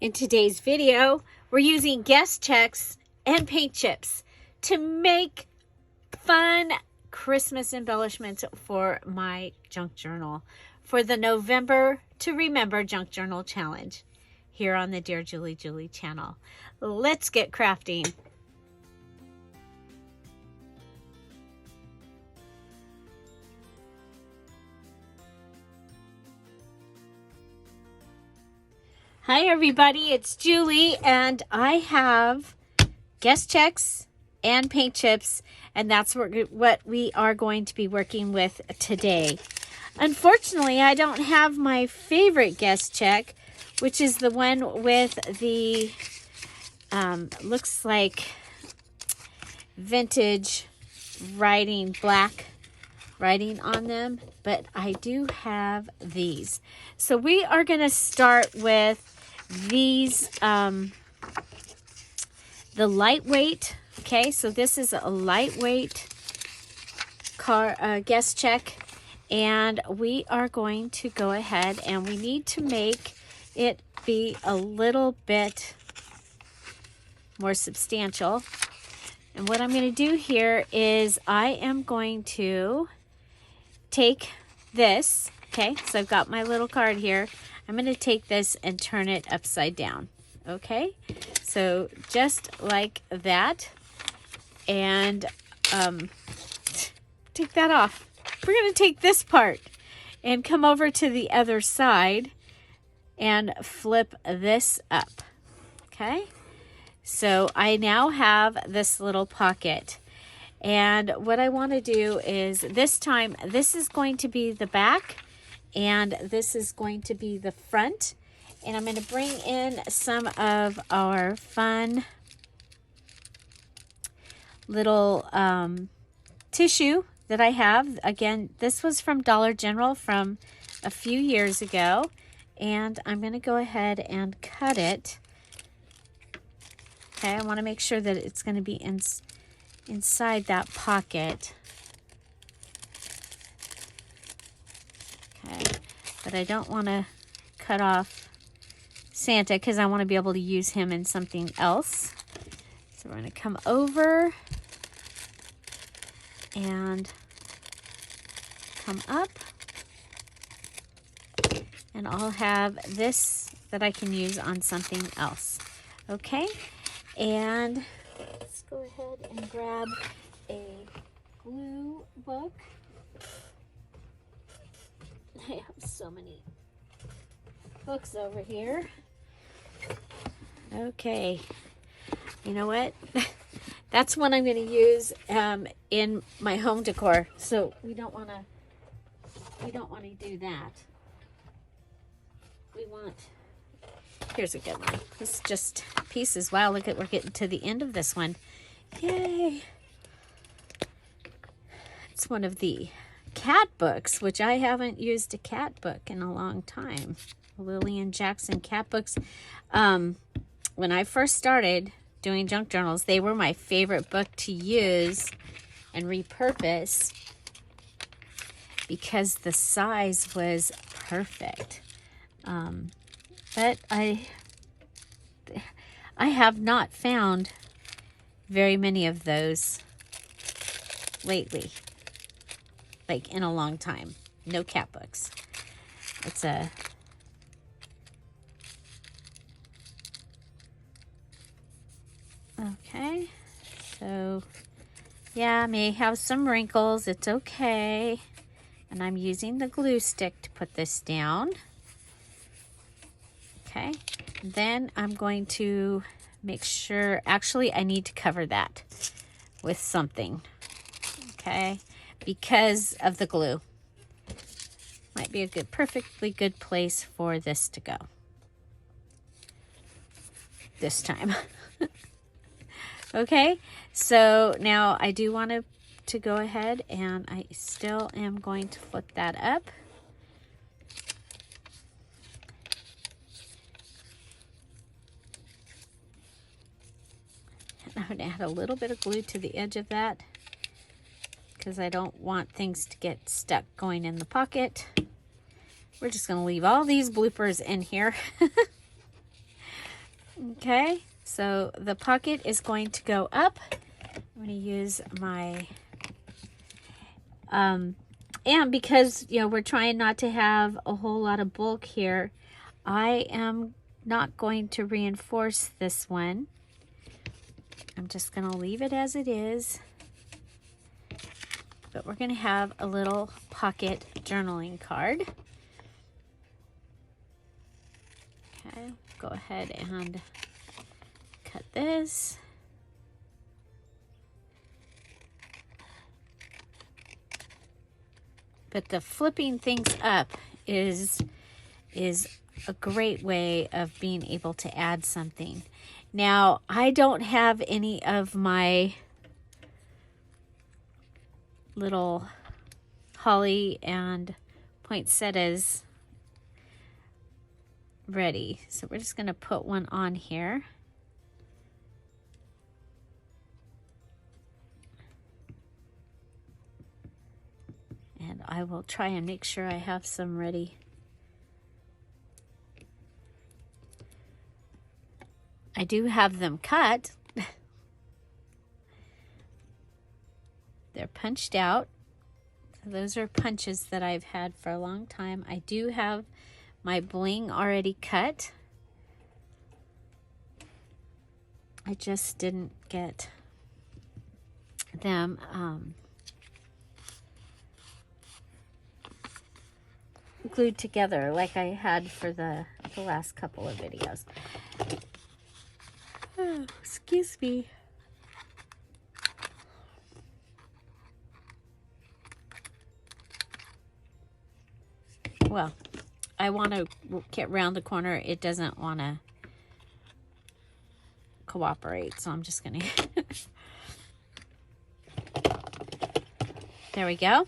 In today's video, we're using guest checks and paint chips to make fun Christmas embellishments for my junk journal for the November to Remember Junk Journal Challenge here on the Dear Julie channel. Let's get crafting. Hi everybody, it's Julie and I have guest checks and paint chips, and that's what we are going to be working with today. Unfortunately, I don't have my favorite guest check, which is the one with the looks like vintage writing, black writing on them, but I do have these. So we are going to start with these, the lightweight. Okay, so this is a lightweight guest check, and we are going to go ahead and we need to make it be a little bit more substantial. And what I'm going to do here is I am going to take this. Okay, so I've got my little card here. I'm going to take this and turn it upside down. Okay, so just like that. And take that off. We're going to take this part and come over to the other side and flip this up. Okay, so I now have this little pocket. And what I want to do is this time, this is going to be the back and this is going to be the front. And I'm going to bring in some of our fun little tissue that I have. Again, this was from Dollar General from a few years ago. And I'm going to go ahead and cut it. Okay, I want to make sure that it's going to be inside that pocket. Okay, but I don't want to cut off Santa because I want to be able to use him in something else. So we're going to come over and come up, and I'll have this that I can use on something else. Okay, and let's go ahead and grab a glue book. I have so many books over here. Okay, you know what? That's one I'm going to use in my home decor. So we don't want to do that. We want, here's a good one. This is just pieces. Wow, look at, we're getting to the end of this one. Yay! It's one of the cat books, which I haven't used a cat book in a long time. Lillian Jackson cat books. When I first started doing junk journals, they were my favorite book to use and repurpose because the size was perfect. But I have not found very many of those lately, like in a long time. No cat books. It's a okay, so yeah, I may have some wrinkles. It's okay. And I'm using the glue stick to put this down. Okay, then I'm going to make sure, actually I need to cover that with something. Okay, because of the glue. Might be a perfectly good place for this to go this time. Okay, so now I do want to go ahead, and I still am going to flip that up. I'm going to add a little bit of glue to the edge of that because I don't want things to get stuck going in the pocket. We're just going to leave all these bloopers in here. Okay, so the pocket is going to go up. I'm going to use my, and because, you know, we're trying not to have a whole lot of bulk here, I am not going to reinforce this one. I'm just going to leave it as it is. But we're going to have a little pocket journaling card. Okay, go ahead and cut this. But the flipping things up is a great way of being able to add something. Now, I don't have any of my little holly and poinsettias ready. So we're just going to put one on here. And I will try and make sure I have some ready. I do have them cut. They're punched out. So those are punches that I've had for a long time. I do have my bling already cut. I just didn't get them glued together like I had for the last couple of videos. Oh, excuse me. Well, I want to get around the corner. It doesn't want to cooperate, so I'm just going to... There we go.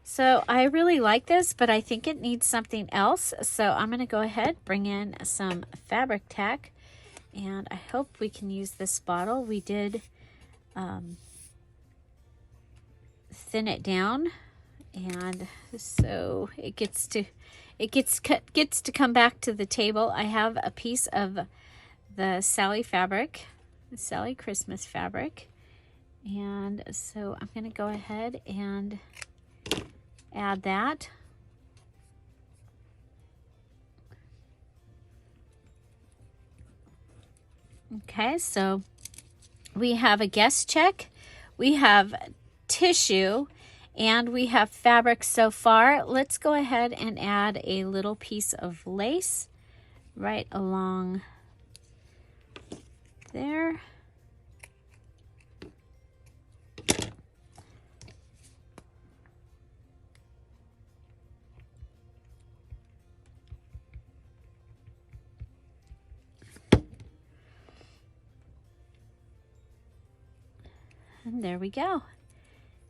So I really like this, but I think it needs something else. So I'm going to go ahead, bring in some fabric tack, and I hope we can use this bottle. We did thin it down, and so it gets to come back to the table. I have a piece of the Sally fabric, the Sally Christmas fabric, and so I'm going to go ahead and add that. Okay, so we have a guest check, we have tissue, and we have fabric so far. Let's go ahead and add a little piece of lace right along there. And there we go,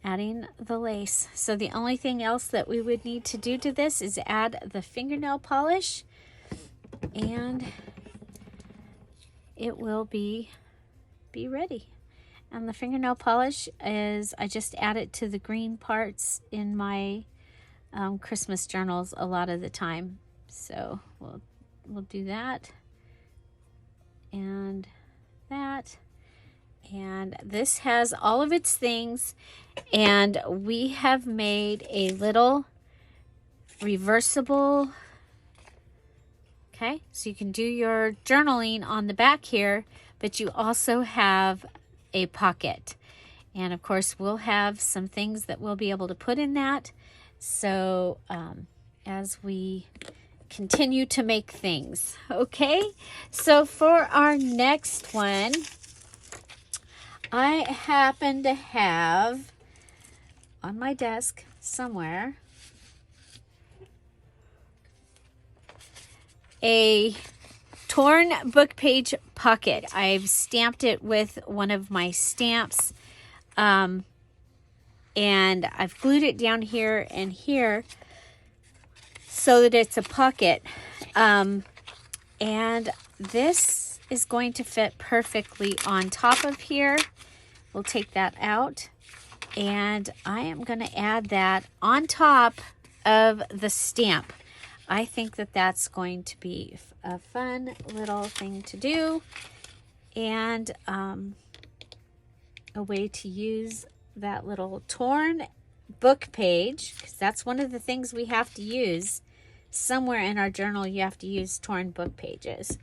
adding the lace. So the only thing else that we would need to do to this is add the fingernail polish, and it will be ready. And the fingernail polish is, I just add it to the green parts in my Christmas journals a lot of the time. So we'll do that and that. And this has all of its things, and we have made a little reversible. Okay, so you can do your journaling on the back here, but you also have a pocket. And of course, we'll have some things that we'll be able to put in that. So as we continue to make things. Okay, so for our next one, I happen to have on my desk somewhere a torn book page pocket. I've stamped it with one of my stamps, and I've glued it down here and here so that it's a pocket. And this is going to fit perfectly on top of here. We'll take that out, and I am going to add that on top of the stamp. I think that that's going to be a fun little thing to do, and a way to use that little torn book page, because that's one of the things we have to use. Somewhere in our journal you have to use torn book pages,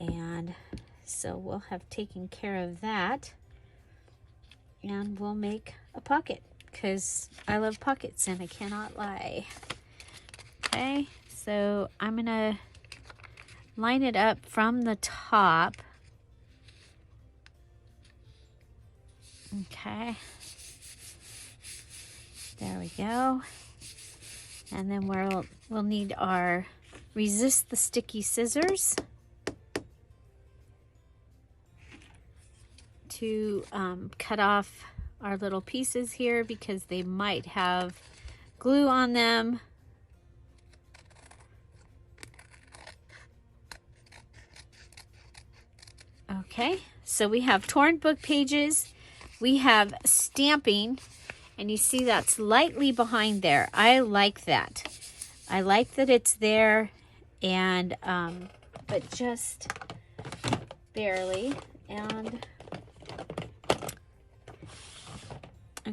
and so we'll have taken care of that, and we'll make a pocket because I love pockets and I cannot lie. Okay, so I'm gonna line it up from the top. Okay, there we go. And then we'll need our resist the sticky scissors to cut off our little pieces here because they might have glue on them. Okay, so we have torn book pages, we have stamping, and you see that's lightly behind there. I like that. I like that it's there, and but just barely. And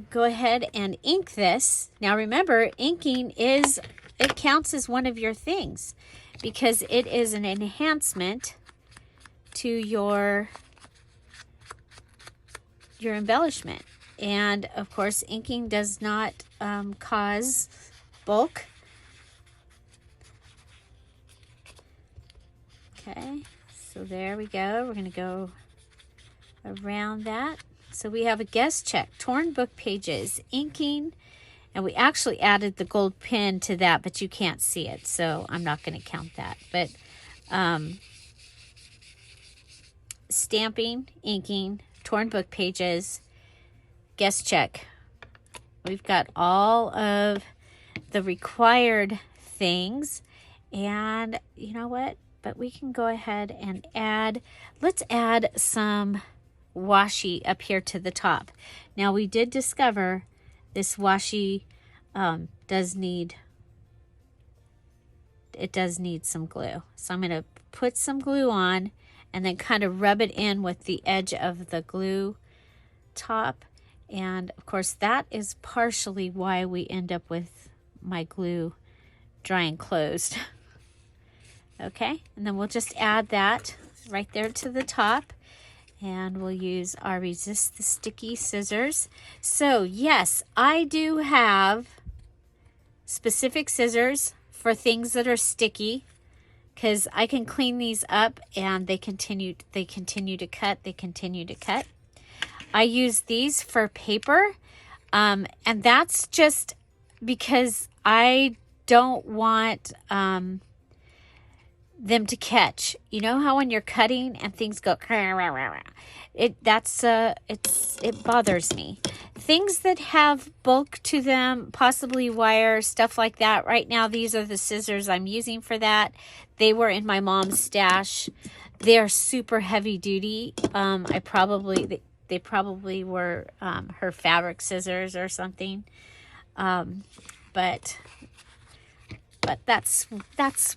go ahead and ink this. Now remember, inking it counts as one of your things because it is an enhancement to your embellishment. And of course, inking does not cause bulk. Okay, so there we go. We're going to go around that. So we have a guest check, torn book pages, inking, and we actually added the gold pin to that, but you can't see it, so I'm not going to count that. But stamping, inking, torn book pages, guest check. We've got all of the required things, and you know what? But we can go ahead and let's add some washi up here to the top. Now we did discover this washi does need some glue. So I'm going to put some glue on and then kind of rub it in with the edge of the glue top. And of course that is partially why we end up with my glue drying closed. Okay, and then we'll just add that right there to the top, and we'll use our resist the sticky scissors. So yes, I do have specific scissors for things that are sticky, because I can clean these up and they continue to cut. I use these for paper, and that's just because I don't want them to catch. You know how when you're cutting and things go, it bothers me. Things that have bulk to them, possibly wire, stuff like that. Right now, these are the scissors I'm using for that. They were in my mom's stash. They are super heavy duty. They probably were her fabric scissors or something. But that's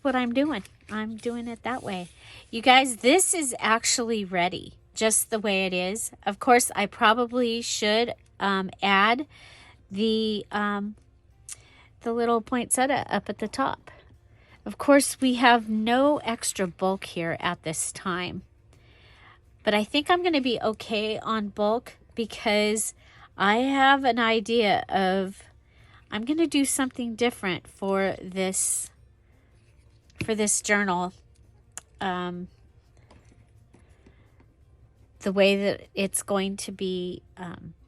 what I'm doing. I'm doing it that way. You guys, this is actually ready just the way it is. Of course, I probably should add the little poinsettia up at the top. Of course, we have no extra bulk here at this time. But I think I'm going to be okay on bulk because I have an idea of I'm going to do something different for this journal. The way that it's going to be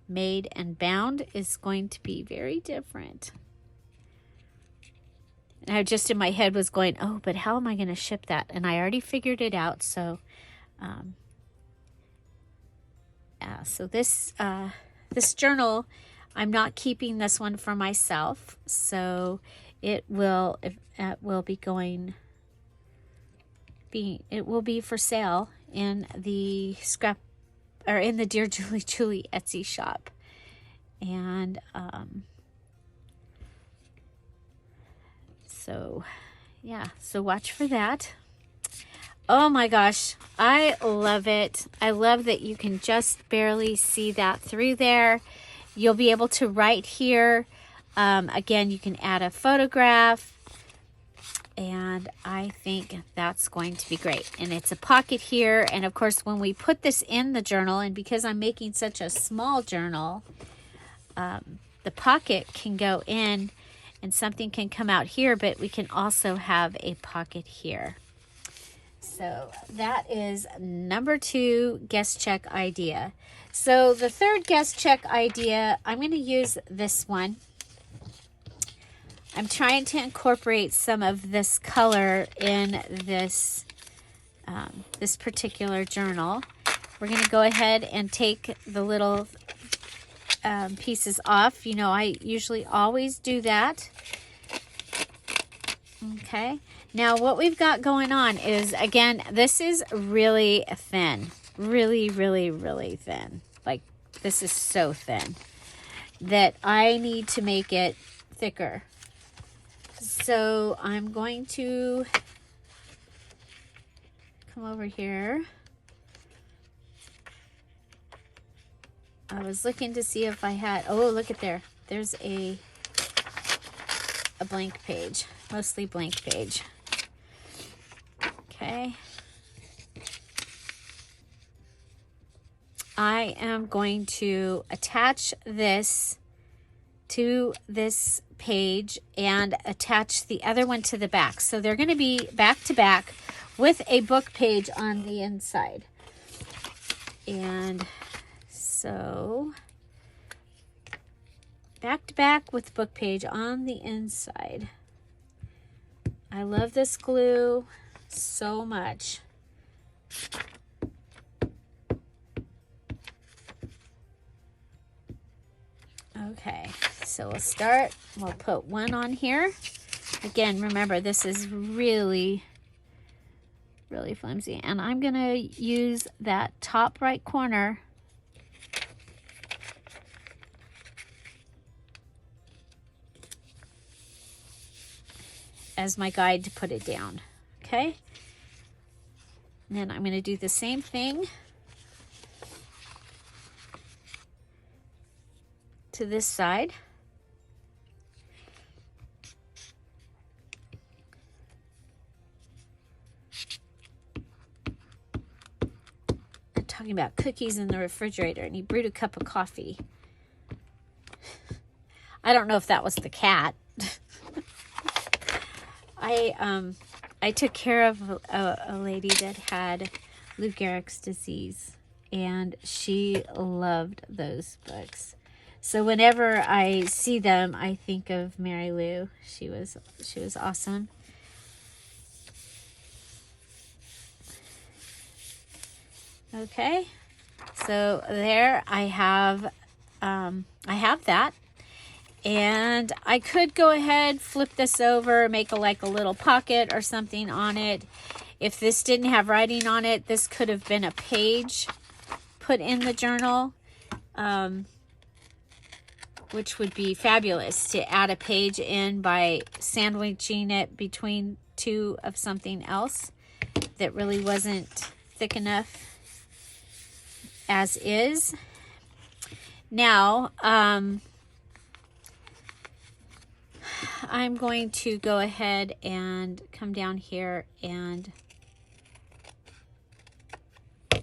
made and bound is going to be very different. And I just in my head was going, oh, but how am I going to ship that? And I already figured it out. So, so this journal, I'm not keeping this one for myself. So it will be for sale in the in the Dear Julie Etsy shop. And so Yeah, so watch for that. Oh my gosh, I love it. I love that you can just barely see that through there. You'll be able to write here. Again, you can add a photograph. And I think that's going to be great. And it's a pocket here. And of course, when we put this in the journal, and because I'm making such a small journal, the pocket can go in and something can come out here, but we can also have a pocket here. So that is number 2 guest check idea. So the third guest check idea, I'm going to use this one. I'm trying to incorporate some of this color in this, this particular journal. We're going to go ahead and take the little pieces off. You know, I usually always do that. Okay. Now what we've got going on is, again, this is really thin. Really, really, really thin. Like, this is so thin that I need to make it thicker. So I'm going to come over here. I was looking to see if I had, oh, look at there. There's a blank page, mostly blank page. Okay. I am going to attach this to this page and attach the other one to the back. So they're going to be back to back with a book page on the inside. And so back to back with book page on the inside. I love this glue so much. Okay, so we'll start. We'll put one on here. Again, remember, this is really, really flimsy. And I'm going to use that top right corner as my guide to put it down. Okay? And then I'm going to do the same thing to this side. I'm talking about cookies in the refrigerator, and he brewed a cup of coffee. I don't know if that was the cat. I took care of a lady that had Lou Gehrig's disease, and she loved those books. So whenever I see them, I think of Mary Lou. She was awesome. Okay, so there I have that. And I could go ahead, flip this over, make like a little pocket or something on it. If this didn't have writing on it, this could have been a page put in the journal, which would be fabulous to add a page in by sandwiching it between two of something else that really wasn't thick enough as is. Now, I'm going to go ahead and come down here and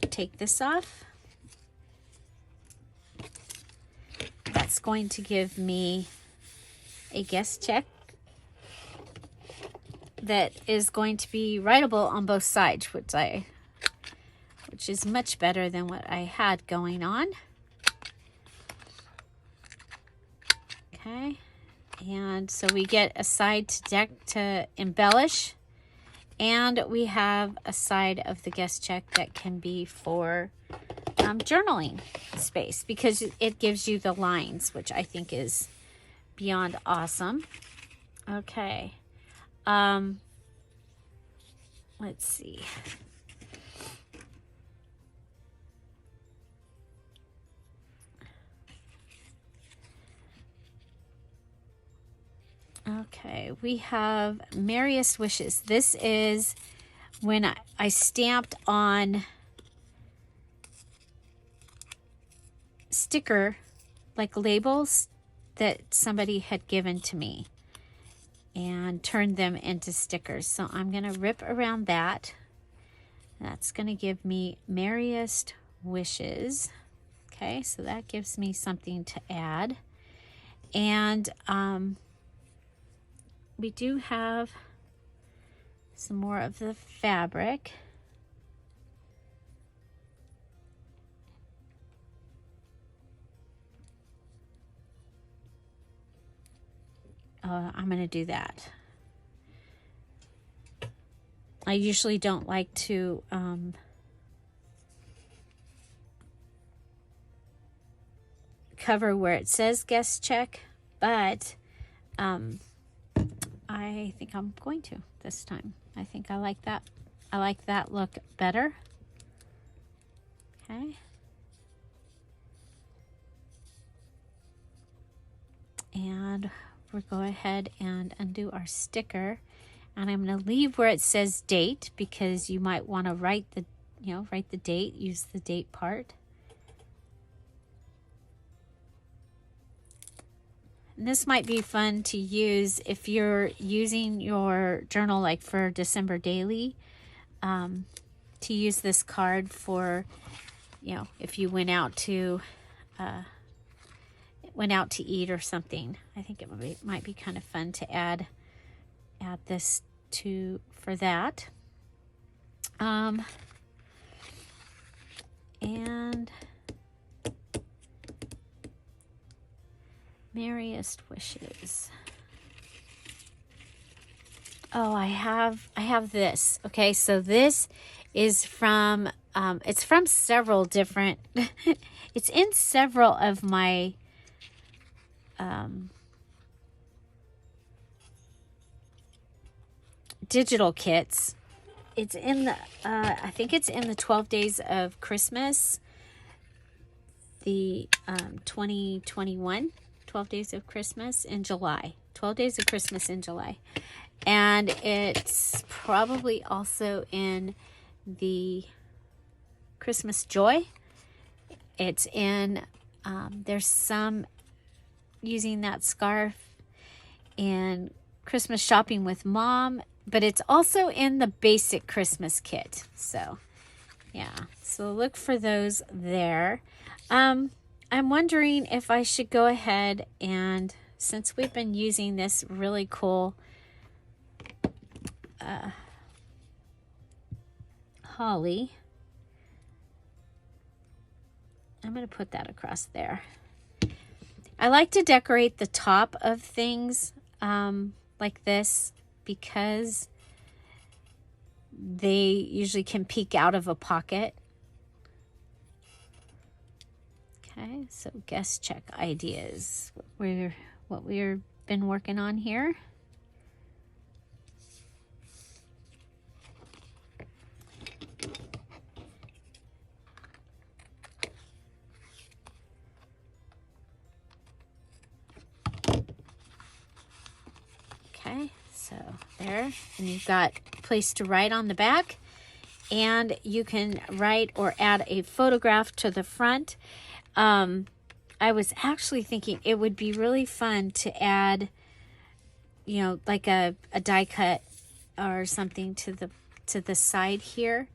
take this off. That's going to give me a guest check that is going to be writable on both sides, which is much better than what I had going on. Okay. And so we get a side to embellish, and we have a side of the guest check that can be for journaling space, because it gives you the lines, which I think is beyond awesome. Okay. Let's see. Okay, we have Merriest Wishes. This is when I stamped on sticker, like labels that somebody had given to me and turned them into stickers. So I'm going to rip around that. That's going to give me Merriest Wishes. Okay, so that gives me something to add. And we do have some more of the fabric. I'm going to do that. I usually don't like to cover where it says guest check, but I think I'm going to this time. I think I like that. I like that look better. Okay. And we'll go ahead and undo our sticker. And I'm going to leave where it says date, because you might want to write the, write the date, use the date part. And this might be fun to use if you're using your journal like for December daily, to use this card for, if you went out to eat or something. I think it might be kind of fun to add this for that. And Merriest Wishes. Oh, I have this. Okay, so this is from it's from several different it's in several of my digital kits. It's in the I think it's in the 12 Days of Christmas, the 2021 12 Days of Christmas in July. 12 Days of Christmas in July. And it's probably also in the Christmas Joy. It's in, there's some using that scarf in Christmas Shopping with Mom, but it's also in the basic Christmas kit. So, yeah, so look for those there. I'm wondering if I should go ahead and, since we've been using this really cool holly, I'm going to put that across there. I like to decorate the top of things like this because they usually can peek out of a pocket. Okay, so guest check ideas. What we've been working on here. Okay, so there, and you've got a place to write on the back, and you can write or add a photograph to the front. I was actually thinking it would be really fun to add, like a die cut or something to the side here,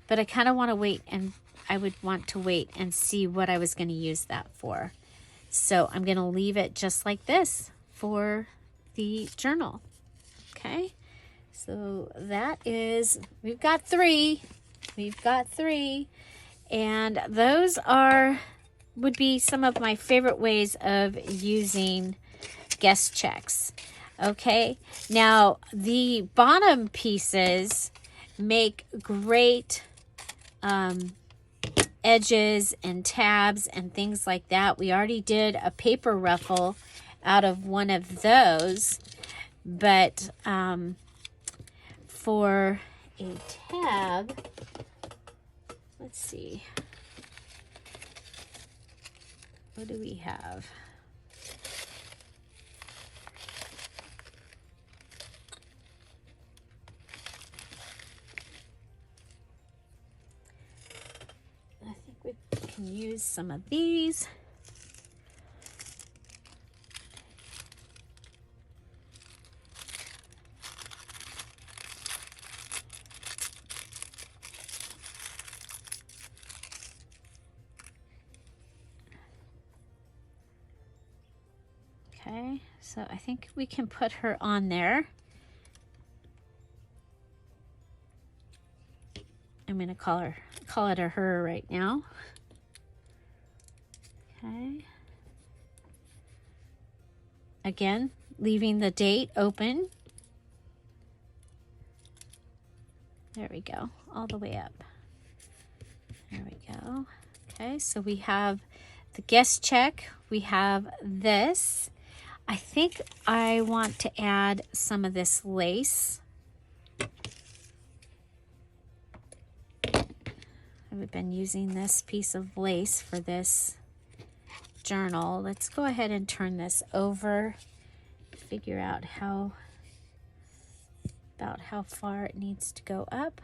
but I kind of want to wait, and I would want to wait and see what I was going to use that for. So I'm going to leave it just like this for the journal. Okay, so that is, we've got three, and those would be some of my favorite ways of using guest checks. Okay, now the bottom pieces make great edges and tabs and things like that. We already did a paper ruffle out of one of those, but for a tab, let's see, what do we have? can use some of these. Okay, so I think we can put her on there. I'm going to call it a her right now. Okay. Again, leaving the date open. There we go, all the way up. There we go. Okay, so we have the guest check. We have this. I think I want to add some of this lace. I've been using this piece of lace for this journal. Let's go ahead and turn this over, figure out about how far it needs to go up.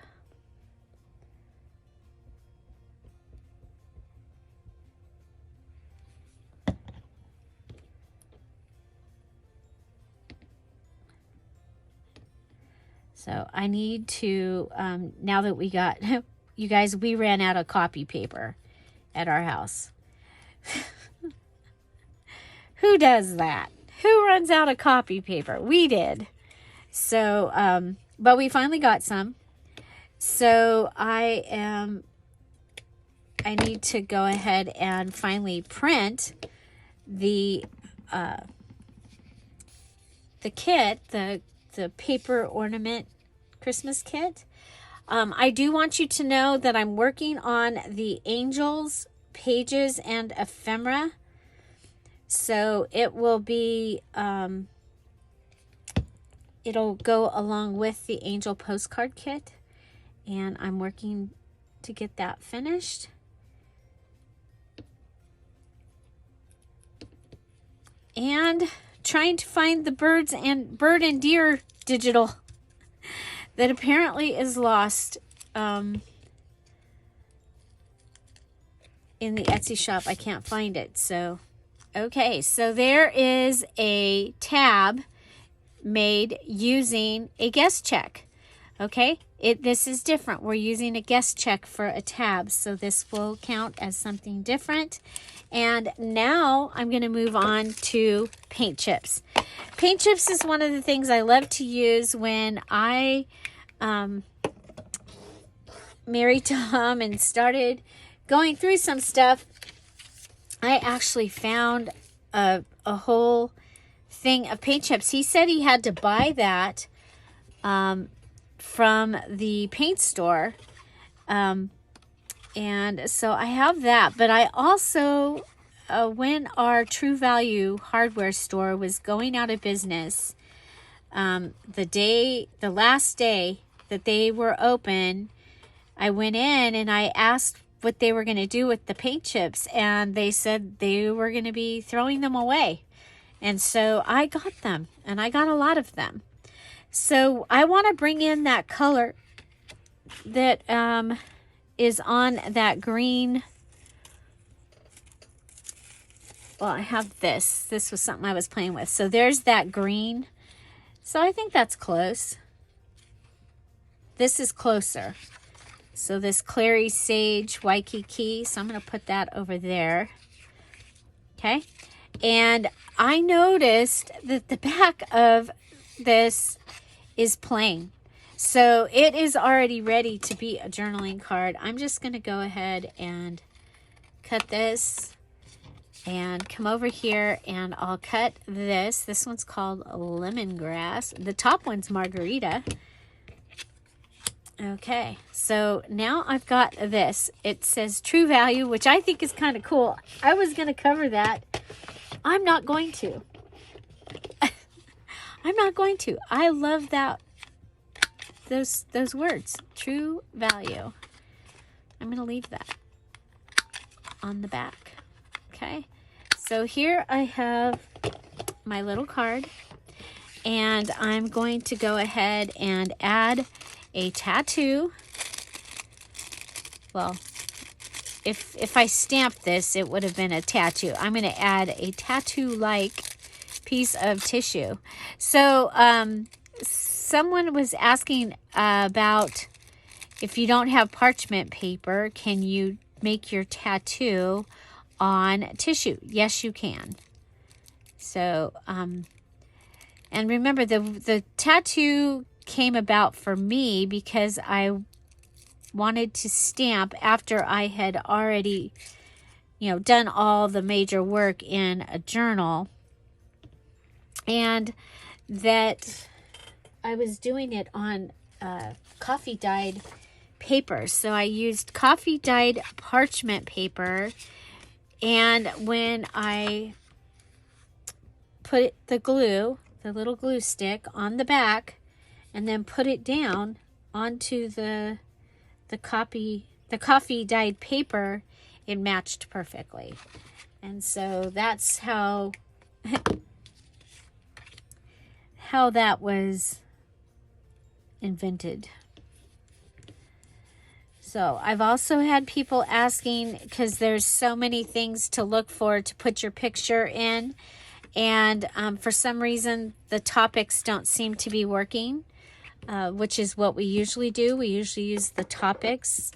So I need to, now that we got, you guys, we ran out of copy paper at our house. Who does that? Who runs out of copy paper? We did. So, but we finally got some. So I need to go ahead and finally print the kit, the paper ornament Christmas kit. I do want you to know that I'm working on the angels, pages, and ephemera. So it will be, it'll go along with the angel postcard kit. And I'm working to get that finished. And trying to find the bird and deer digital that apparently is lost in the Etsy shop. I can't find it. So, okay, so there is a tab made using a guest check. Okay, this is different. We're using a guest check for a tab, so this will count as something different. And now I'm going to move on to paint chips. Paint chips is one of the things I love to use when I married Tom and started going through some stuff. I actually found a whole thing of paint chips. He said he had to buy that from the paint store. And so I have that, but I also, when our True Value hardware store was going out of business, the last day that they were open, I went in and I asked what they were going to do with the paint chips, and they said they were going to be throwing them away. And so I got them, and I got a lot of them. So I want to bring in that color that is on that green. Well, I have this. This was something I was playing with. So there's that green. So I think that's close. This is closer. So this Clary Sage Waikiki. So I'm going to put that over there. Okay. And I noticed that the back of this is plain. So it is already ready to be a journaling card. I'm just going to go ahead and cut this and come over here, and I'll cut this. This one's called Lemongrass. The top one's Margarita. Okay, so now I've got this. It says True Value, which I think is kind of cool. I was going to cover that. I'm not going to. I'm not going to. I love that. Those words, True Value. I'm going to leave that on the back. Okay, so here I have my little card, and I'm going to go ahead and add a tattoo. Well, if I stamped this, it would have been a tattoo. I'm going to add a tattoo-like piece of tissue. So someone was asking about if you don't have parchment paper, can you make your tattoo on tissue? Yes, you can. So, and remember, the tattoo came about for me because I wanted to stamp after I had already, done all the major work in a journal, and that I was doing it on coffee dyed paper. So I used coffee dyed parchment paper, and when I put the glue, the little glue stick on the back, and then put it down onto the coffee dyed paper, it matched perfectly. And so that's how that was invented. So I've also had people asking, because there's so many things to look for to put your picture in, and for some reason the topics don't seem to be working, which is what we usually do. We usually use the topics.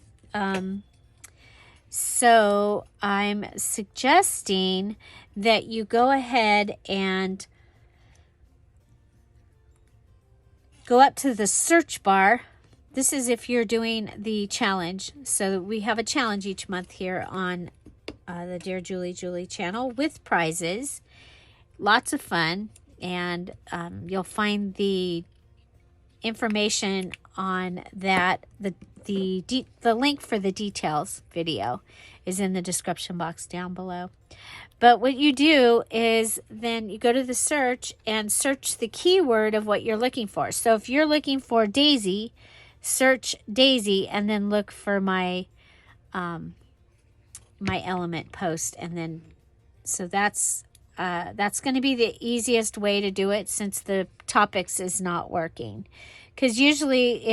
So I'm suggesting that you go ahead and go up to the search bar. This is if you're doing the challenge. So we have a challenge each month here on the Dear Julie channel with prizes. Lots of fun. And you'll find the information on that. The link for the details video is in the description box down below. But what you do is then you go to the search and search the keyword of what you're looking for. So if you're looking for daisy, search daisy and then look for my my element post, and then so that's going to be the easiest way to do it, since the topics is not working. Because usually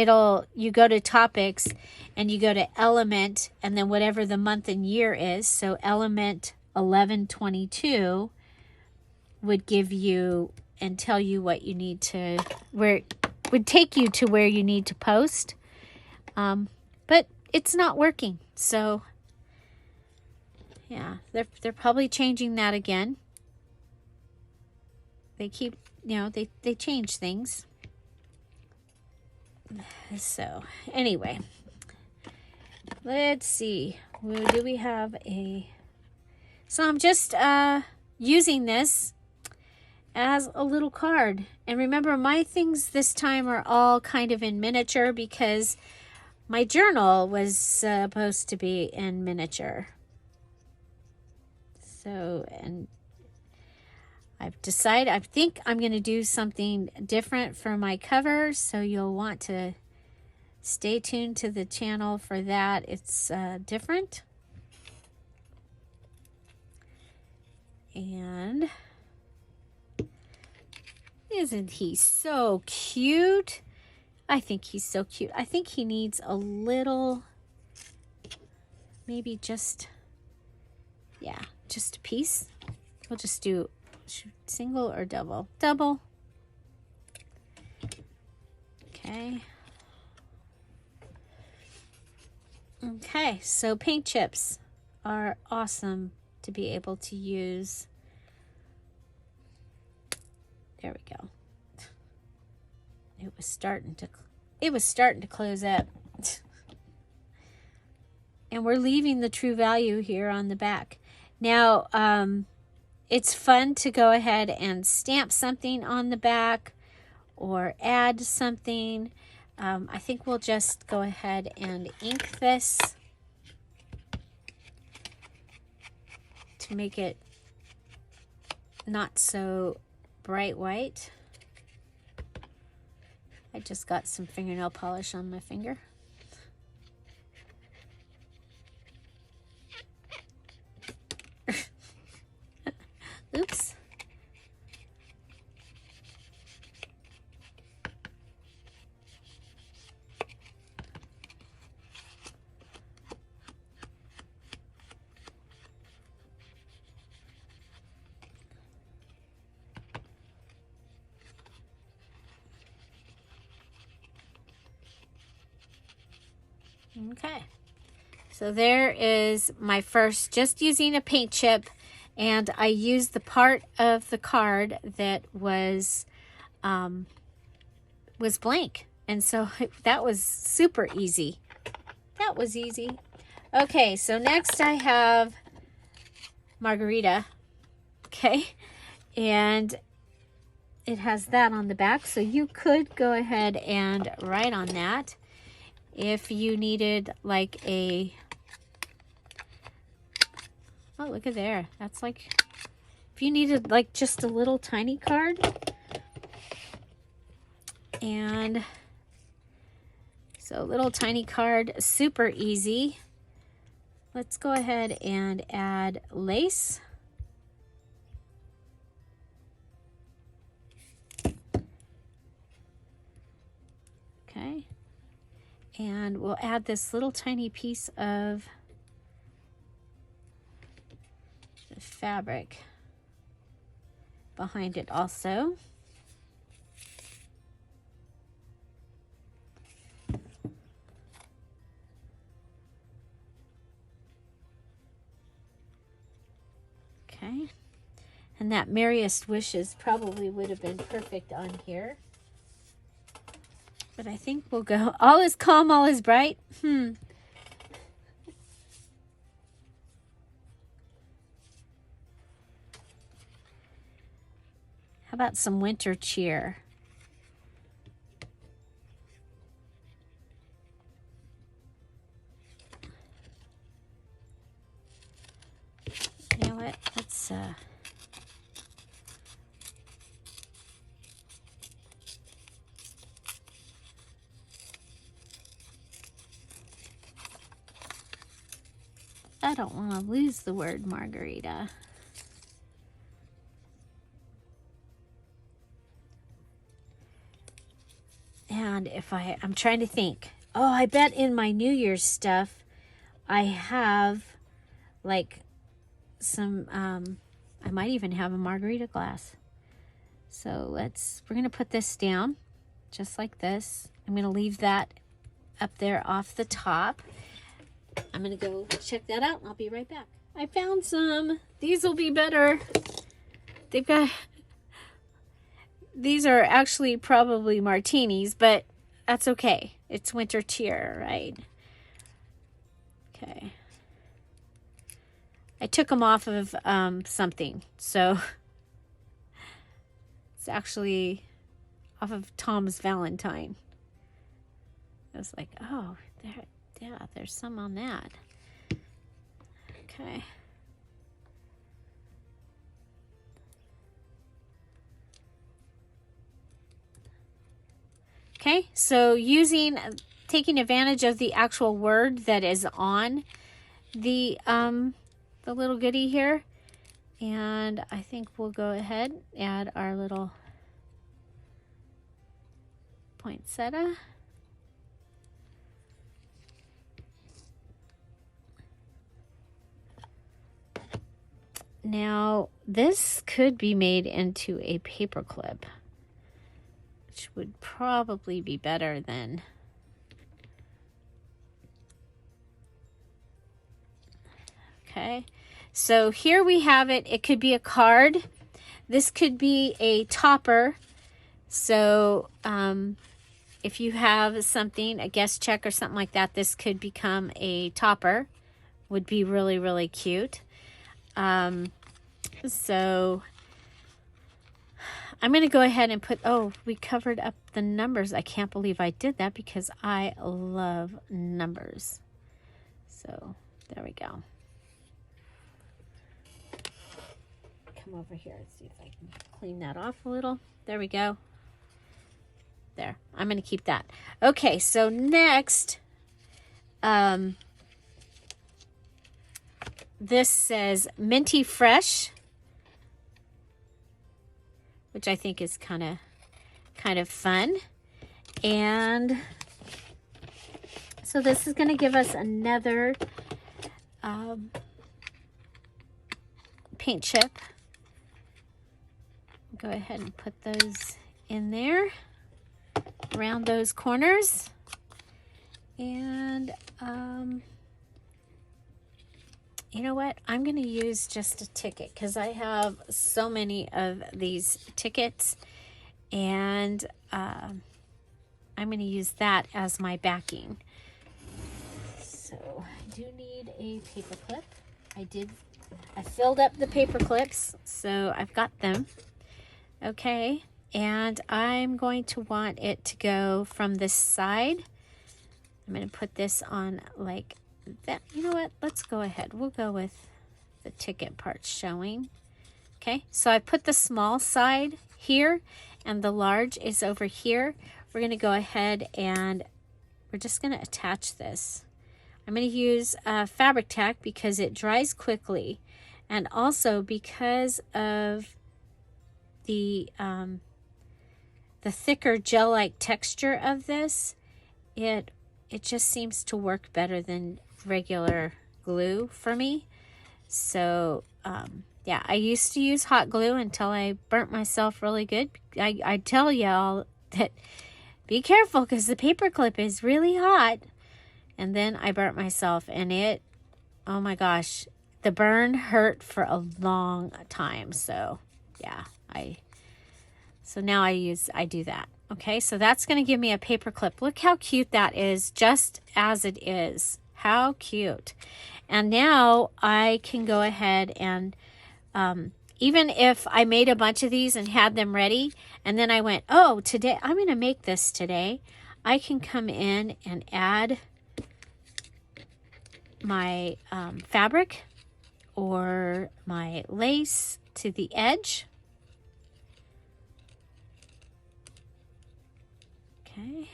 you go to topics and you go to element and then whatever the month and year is. So element 1122 would give you and tell you what you need to, where would take you to where you need to post. But it's not working. So yeah, they're probably changing that again. They keep, they change things. So anyway, let's see. Do we have a... So I'm just using this as a little card. And remember, my things this time are all kind of in miniature because my journal was supposed to be in miniature. So, and I've decided, I think I'm going to do something different for my cover, so you'll want to stay tuned to the channel for that. It's different. And isn't he so cute? I think he's so cute. I think he needs a little, maybe just, yeah, just a piece. We'll just do single or double? Double. Okay. Okay, so paint chips are awesome to be able to use. There we go. It was starting to close up. And we're leaving the true value here on the back. Now, it's fun to go ahead and stamp something on the back or add something. I think we'll just go ahead and ink this to make it not so bright white. I just got some fingernail polish on my finger. Oops. Okay. So there is my first, just using a paint chip, and I used the part of the card that was blank. And so that was super easy. That was easy. Okay, so next I have Margarita. Okay, and it has that on the back, so you could go ahead and write on that if you needed like a, oh, look at there. That's like, if you needed like just a little tiny card. And so little tiny card, super easy. Let's go ahead and add lace. Okay. And we'll add this little tiny piece of the fabric behind it also. Okay. And that Merriest Wishes probably would have been perfect on here. But I think we'll go, all is calm, all is bright. How about some winter cheer? You know what? Let's I don't want to lose the word margarita. And if I'm trying to think. Oh, I bet in my New Year's stuff, I have like some, I might even have a margarita glass. So we're going to put this down just like this. I'm going to leave that up there off the top. I'm going to go check that out and I'll be right back. I found some. These will be better. These are actually probably martinis, but that's okay. It's winter cheer, right? Okay. I took them off of something, so it's actually off of Tom's Valentine. I was like, oh, there's some on that. Okay. Okay, so taking advantage of the actual word that is on the little goodie here, and I think we'll go ahead and add our little poinsettia. Now, this could be made into a paper clip, which would probably be better than okay. So here we have it. It could be a card. This could be a topper. So if you have something, a guest check or something like that, this could become a topper. Would be really, really cute. So I'm going to go ahead and put, oh, we covered up the numbers. I can't believe I did that because I love numbers. So there we go. Come over here and see if I can clean that off a little. There we go. There. I'm going to keep that. Okay, so next, this says Minty Fresh, which I think is kind of fun. And so this is going to give us another paint chip. Go ahead and put those in there around those corners. And you know what? I'm going to use just a ticket because I have so many of these tickets, and I'm going to use that as my backing. So I do need a paper clip. I filled up the paper clips, so I've got them. Okay, and I'm going to want it to go from this side. I'm going to put this on like that. You know what? Let's go ahead. We'll go with the ticket part showing. Okay, so I put the small side here and the large is over here. We're going to go ahead and we're just going to attach this. I'm going to use fabric tack because it dries quickly, and also because of the thicker gel-like texture of this, it just seems to work better than regular glue for me. So yeah, I used to use hot glue until I burnt myself really good. I tell y'all that be careful because the paper clip is really hot. And then I burnt myself, and it, oh my gosh, the burn hurt for a long time. So yeah, so now I do that. Okay, so that's going to give me a paper clip. Look how cute that is, just as it is. How cute. And now I can go ahead and even if I made a bunch of these and had them ready, and then I went, oh, today I'm going to make this today, I can come in and add my fabric or my lace to the edge. Okay.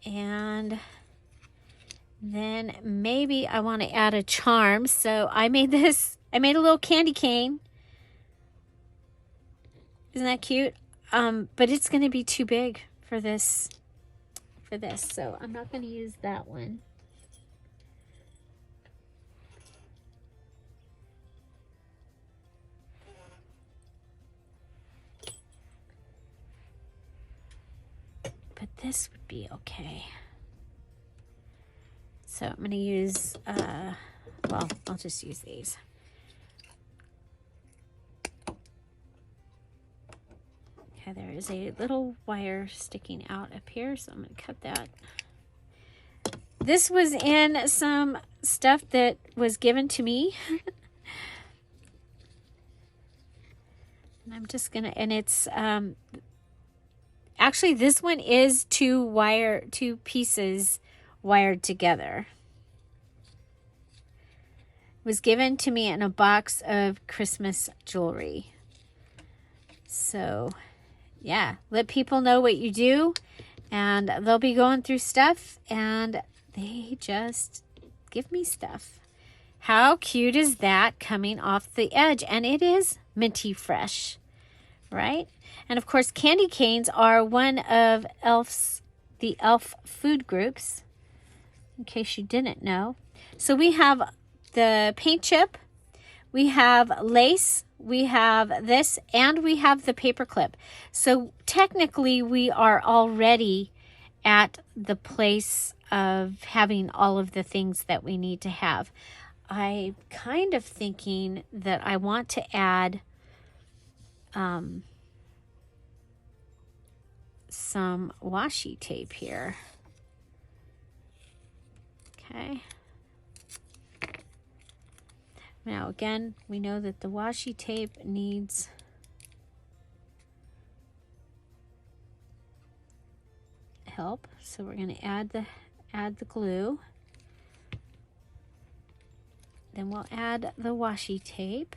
And then maybe I want to add a charm. So I made a little candy cane. Isn't that cute? But it's going to be too big for this. So I'm not going to use that one. But this would be okay. So I'm going to use, well, I'll just use these. Okay, there is a little wire sticking out up here, so I'm going to cut that. This was in some stuff that was given to me. And I'm just going to, and it's, actually this one is two pieces wired together. It was given to me in a box of Christmas jewelry. So yeah, let people know what you do, and they'll be going through stuff and they just give me stuff. How cute is that coming off the edge? And it is minty fresh, right? And of course, candy canes are one of the elf food groups, in case you didn't know. So we have the paint chip, we have lace, we have this, and we have the paper clip. So technically we are already at the place of having all of the things that we need to have. I'm kind of thinking that I want to add some washi tape here. Okay. Now again, we know that the washi tape needs help, so we're going to add the glue. Then we'll add the washi tape.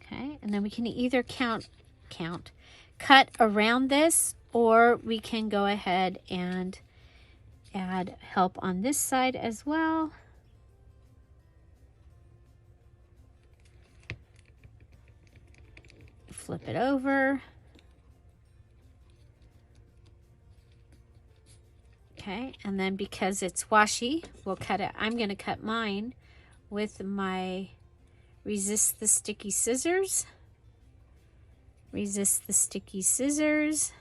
Okay, and then we can either cut around this, or we can go ahead and add help on this side as well. Flip it over. Okay, and then because it's washi, we'll cut it. I'm going to cut mine with my Resist the Sticky Scissors. Resist the Sticky Scissors.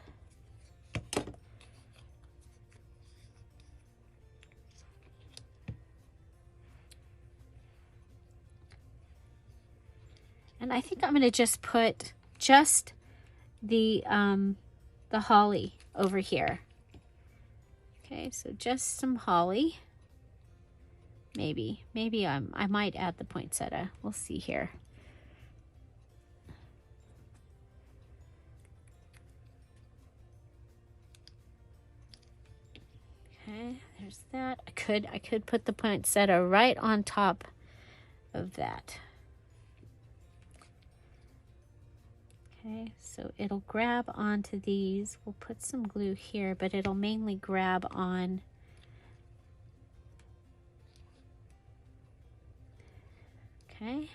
And I think I'm going to just put just the holly over here. Okay, so just some holly. Maybe I might add the poinsettia. We'll see here. Okay, there's that. I could put the poinsettia right on top of that. Okay, so it'll grab onto these. We'll put some glue here, but it'll mainly grab on. Okay.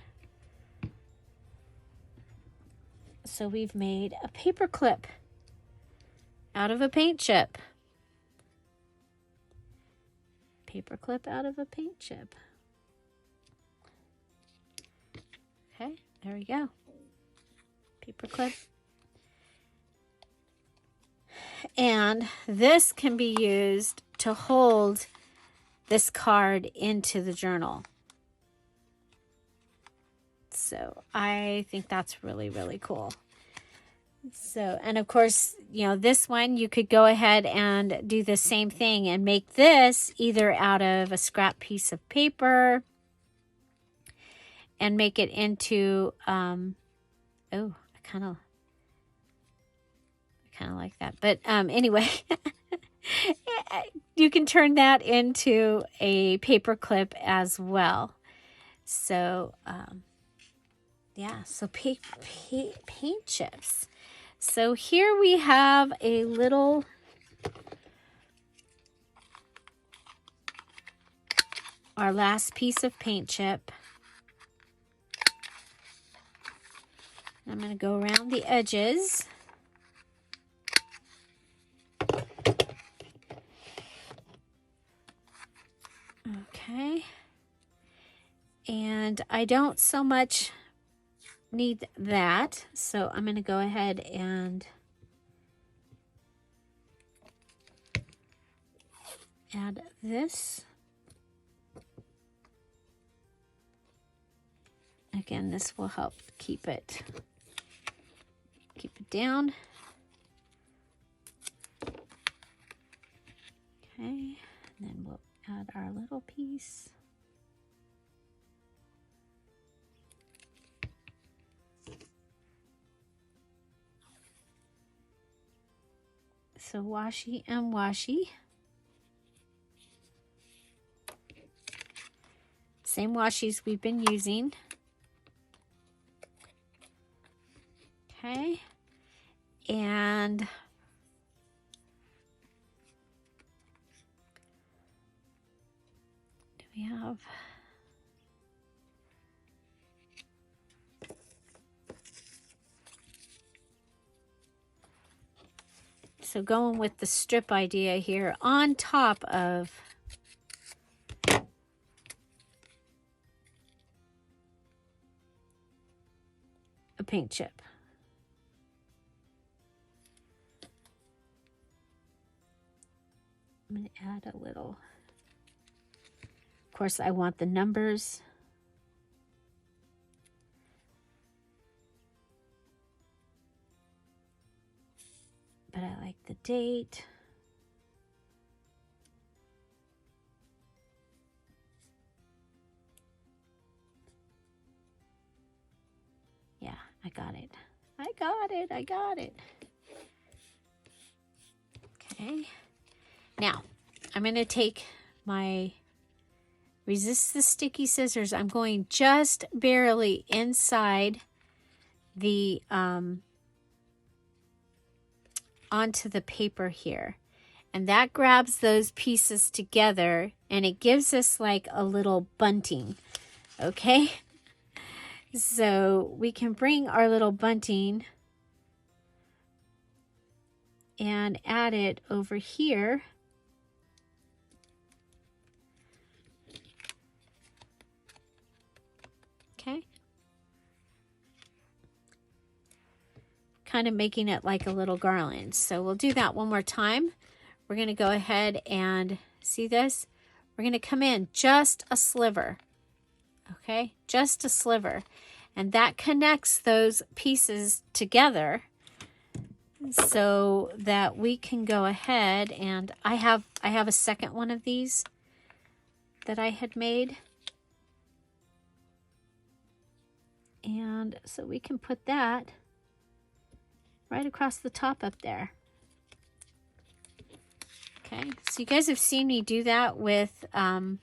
So we've made a paper clip out of a paint chip. Paper clip out of a paint chip. Okay, there we go. Paper clip. And this can be used to hold this card into the journal. So I think that's really, really cool. So, and of course, you know, this one, you could go ahead and do the same thing and make this either out of a scrap piece of paper and make it into, oh, I kind of like that. But anyway, you can turn that into a paper clip as well. So, yeah, so paint chips. So here we have a little our last piece of paint chip. I'm going to go around the edges. Okay. And I don't so much need that, so I'm going to go ahead and add this. Again, this will help keep it down. Okay, and then we'll add our little piece. So washi and washi. Same washies we've been using. Okay. And do we have... So going with the strip idea here on top of a paint chip. I'm going to add a little. Of course, I want the numbers. But I like the date. Yeah, I got it. I got it. Okay. Now, I'm going to take my Resist the Sticky Scissors. I'm going just barely inside the onto the paper here, and that grabs those pieces together and it gives us like a little bunting. Okay, so we can bring our little bunting and add it over here. kind of making it like a little garland. So we'll do that one more time. We're going to go ahead and see this. We're going to come in just a sliver. Okay, just a sliver. And that connects those pieces together so that we can go ahead, and I have a second one of these that I had made. And so we can put that right across the top up there. Okay, so you guys have seen me do that with when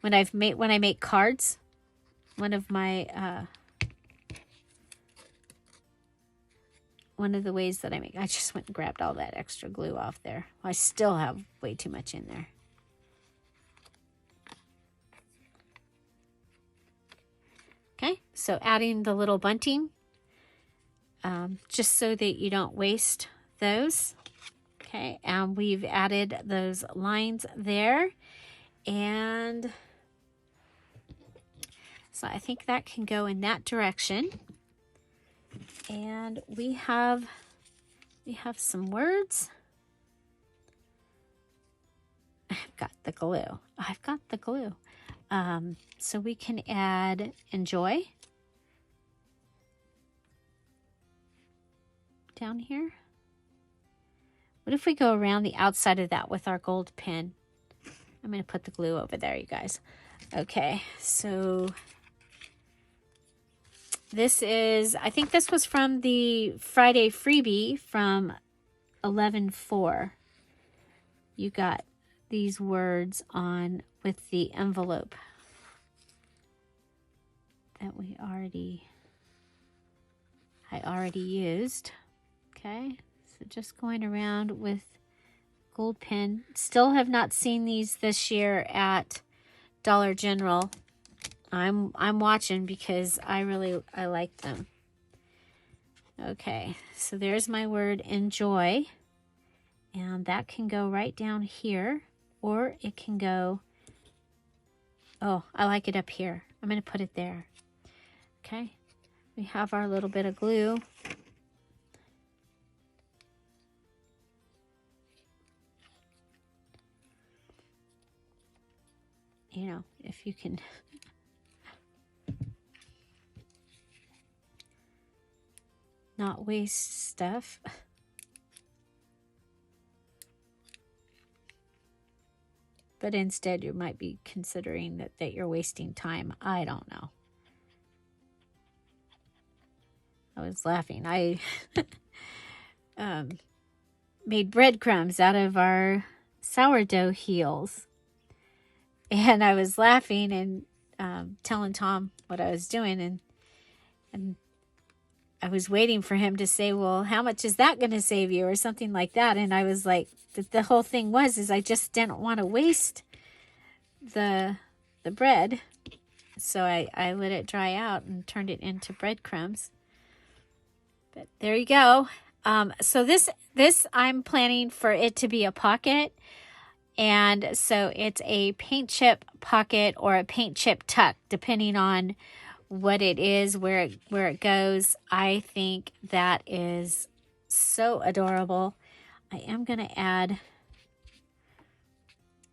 I make cards. One of my one of the ways that I make, I just went and grabbed all that extra glue off there. I still have way too much in there. Okay, so adding the little bunting, just so that you don't waste those. Okay, and we've added those lines there. And so I think that can go in that direction. And we have some words. I've got the glue. So we can add enjoy down here. What if we go around the outside of that with our gold pen? I'm going to put the glue over there, you guys. Okay, so this is, I think this was from the Friday freebie from 11/4. You got these words on with the envelope that I already used. Okay, so just going around with gold pen. Still have not seen these this year at Dollar General. I'm watching because I like them. Okay, so there's my word enjoy, and that can go right down here, or it can go, oh, I like it up here. I'm going to put it there. Okay, we have our little bit of glue. You know, if you can not waste stuff. But instead you might be considering that you're wasting time. I don't know. I was laughing. I made breadcrumbs out of our sourdough heels. And I was laughing and telling Tom what I was doing. And I was waiting for him to say, well, how much is that going to save you? Or something like that. And I was like, the whole thing is I just didn't want to waste the bread. So I let it dry out and turned it into breadcrumbs. But there you go. So this I'm planning for it to be a pocket. And so it's a paint chip pocket or a paint chip tuck, depending on what it is, where it goes. I think that is so adorable. I am going to add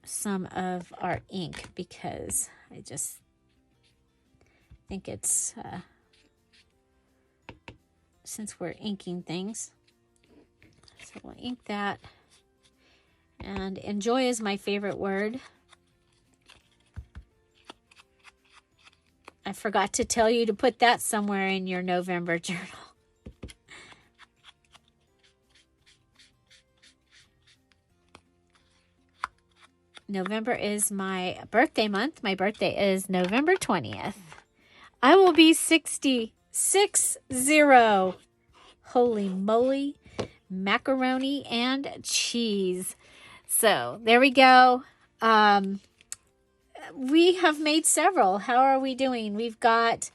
some of our ink because I just think it's, since we're inking things. So we'll ink that. And enjoy is my favorite word. I forgot to tell you to put that somewhere in your November journal. November is my birthday month. My birthday is November 20th. I will be 60. Holy moly. Macaroni and cheese. So there we go. We have made several. How are we doing? We've got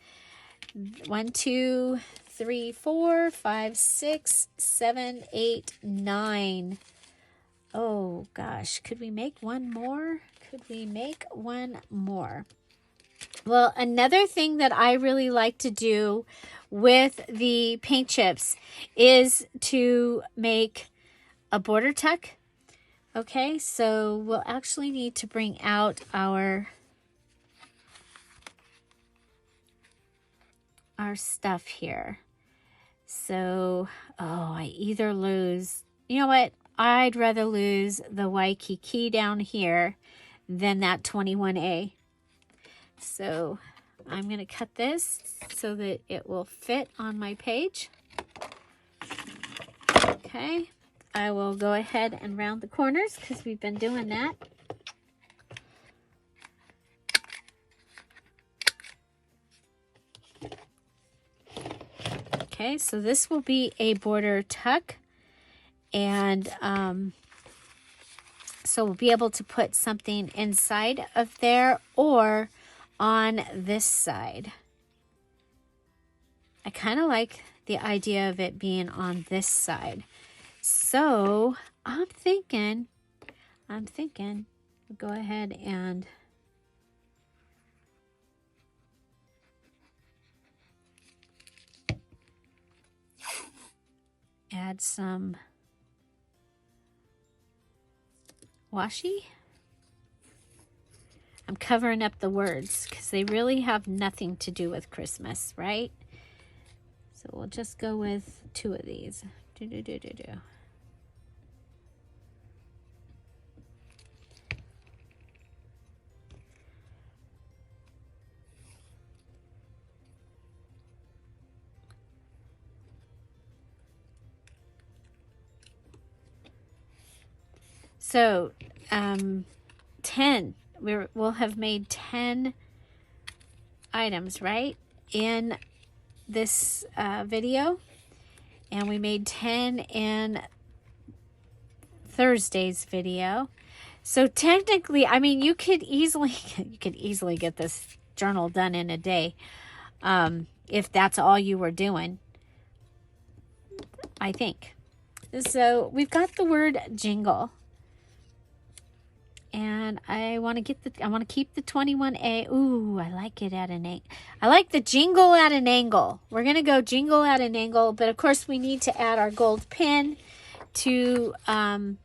1, 2, 3, 4, 5, 6, 7, 8, 9. Oh gosh, could we make one more? Could we make one more? Well, another thing that I really like to do with the paint chips is to make a border tuck. Okay, so we'll actually need to bring out our stuff here. So, oh, I either lose, you know what? I'd rather lose the Waikiki down here than that 21A. So I'm going to cut this so that it will fit on my page. Okay, I will go ahead and round the corners because we've been doing that. Okay, so this will be a border tuck, and so we'll be able to put something inside of there or on this side. I kind of like the idea of it being on this side. So I'm thinking we'll go ahead and add some washi. I'm covering up the words because they really have nothing to do with Christmas, right? So we'll just go with 2 of these. So 10, we'll have made 10 items, right, in this video, and we made 10 in Thursday's video. So technically, I mean, you could easily get this journal done in a day, if that's all you were doing, I think. So we've got the word jingle. And I want to keep the 21A. Ooh, I like it at an angle. I like the jingle at an angle. We're going to go jingle at an angle, but of course we need to add our gold pin to kind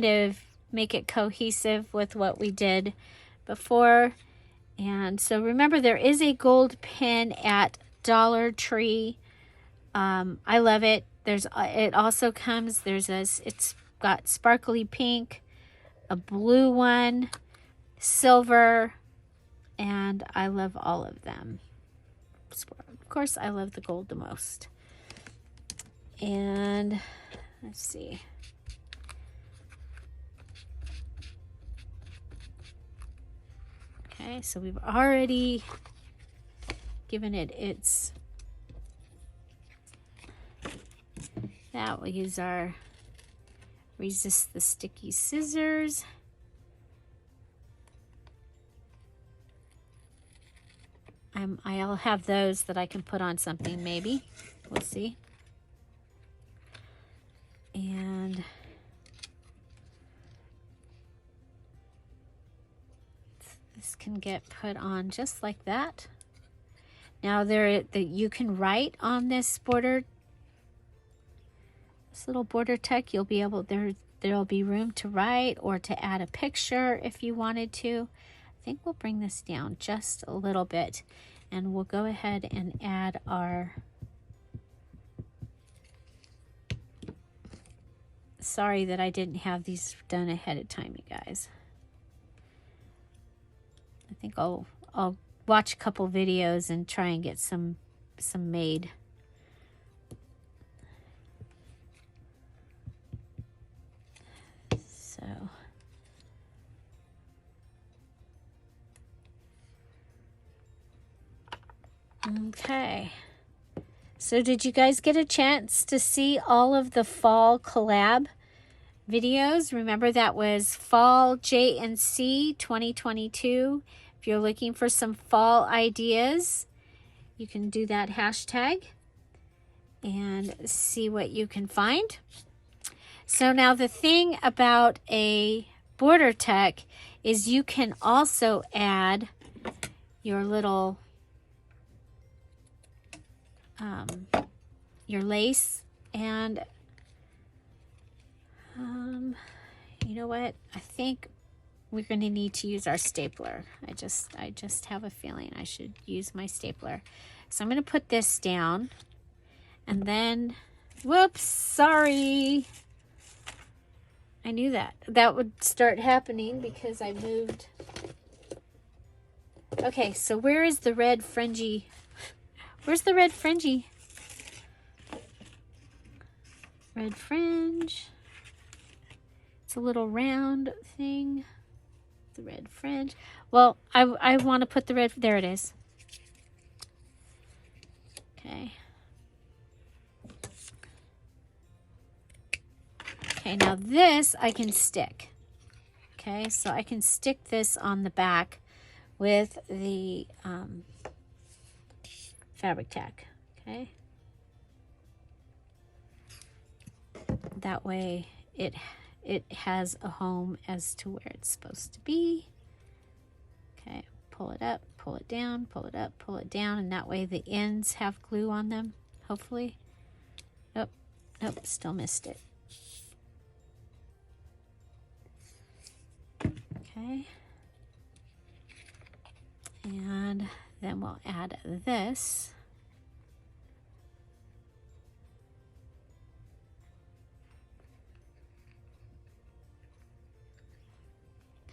of make it cohesive with what we did before. And so remember, there is a gold pin at Dollar Tree. I love it. It also comes, it's got sparkly pink, a blue one, silver, and I love all of them. Of course, I love the gold the most. And let's see. Okay, so we've already given it its... That we'll use our Resist the Sticky Scissors. I'll have those that I can put on something, maybe. We'll see. And this can get put on just like that. Now you can write on this border. This little border tuck, you'll be able, there'll be room to write or to add a picture if you wanted to. I think we'll bring this down just a little bit, and we'll go ahead and add our... Sorry that I didn't have these done ahead of time, you guys. I think I'll watch a couple videos and try and get some made. So okay. So did you guys get a chance to see all of the fall collab videos? Remember, that was Fall J&C 2022. If you're looking for some fall ideas, you can do that hashtag and see what you can find. So now the thing about a border tuck is you can also add your little, your lace. And you know what? I think we're going to need to use our stapler. I just have a feeling I should use my stapler. So I'm going to put this down, and then, whoops, sorry. I knew that would start happening because I moved. Okay, so where is the red fringy? Where's the red fringy? Red fringe. It's a little round thing. The red fringe. Well, I want to put the red, there it is. Okay. Okay, now this I can stick. Okay, so I can stick this on the back with the fabric tack. Okay. That way it has a home as to where it's supposed to be. Okay, pull it up, pull it down, pull it up, pull it down, and that way the ends have glue on them, hopefully. Oh, nope, still missed it. Okay. And then we'll add this.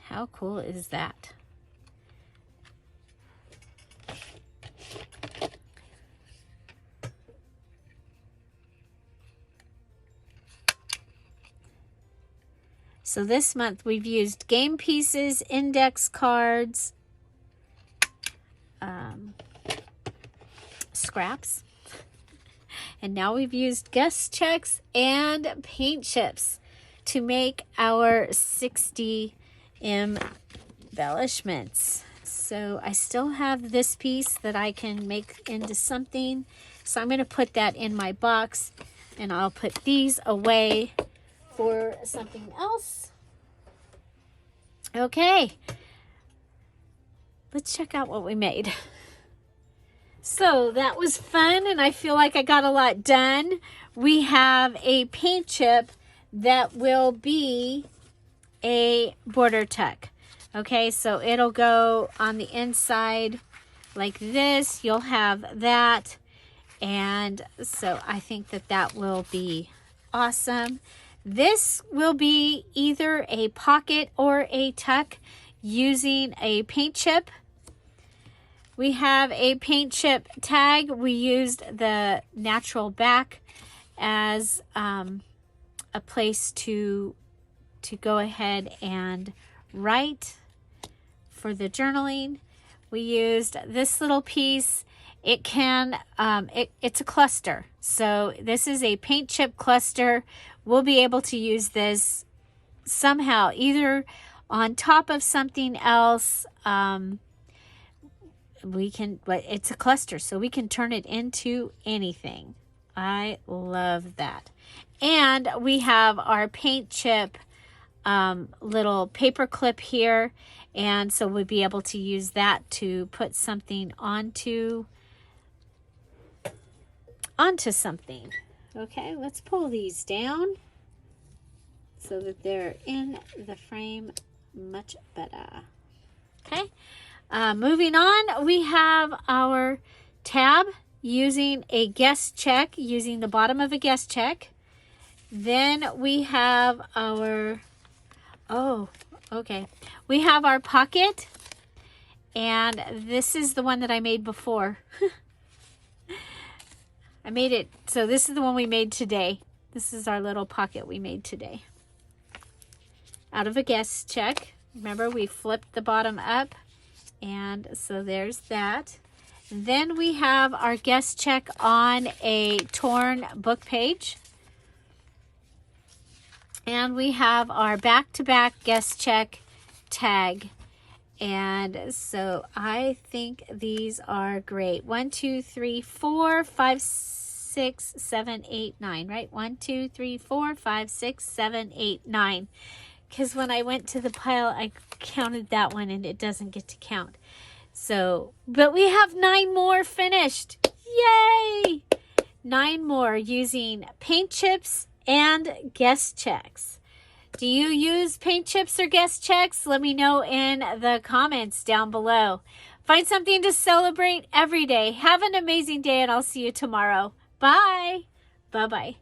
How cool is that? So this month we've used game pieces, index cards, scraps, and now we've used guest checks and paint chips to make our 60 embellishments. So I still have this piece that I can make into something. So I'm going to put that in my box, and I'll put these away for something else. Okay, let's check out what we made. So that was fun, and I feel like I got a lot done. We have a paint chip that will be a border tuck. Okay, so it'll go on the inside like this. You'll have that, and so I think that will be awesome. This will be either a pocket or a tuck using a paint chip. We have a paint chip tag. We used the natural back as a place to go ahead and write for the journaling. We used this little piece. It can, it's a cluster. So this is a paint chip cluster. We'll be able to use this somehow, either on top of something else. But it's a cluster, so we can turn it into anything. I love that. And we have our paint chip little paper clip here, and so we'll be able to use that to put something onto something. Okay, let's pull these down so that they're in the frame much better. Okay, moving on, we have our tab using a guest check, using the bottom of a guest check. Then we have our, we have our pocket, and this is the one that I made before. I made it, so this is the one we made today. This is our little pocket we made today. Out of a guest check. Remember, we flipped the bottom up, and so there's that. Then we have our guest check on a torn book page. And we have our back-to-back guest check tag. And so I think these are great. 1, 2, 3, 4, 5, 6, 7, 8, 9, right? 1, 2, 3, 4, 5, 6, 7, 8, 9. Because when I went to the pile, I counted that one and it doesn't get to count. So, but we have 9 more finished. Yay! 9 more using paint chips and guest checks. Do you use paint chips or guest checks? Let me know in the comments down below. Find something to celebrate every day. Have an amazing day, and I'll see you tomorrow. Bye. Bye-bye.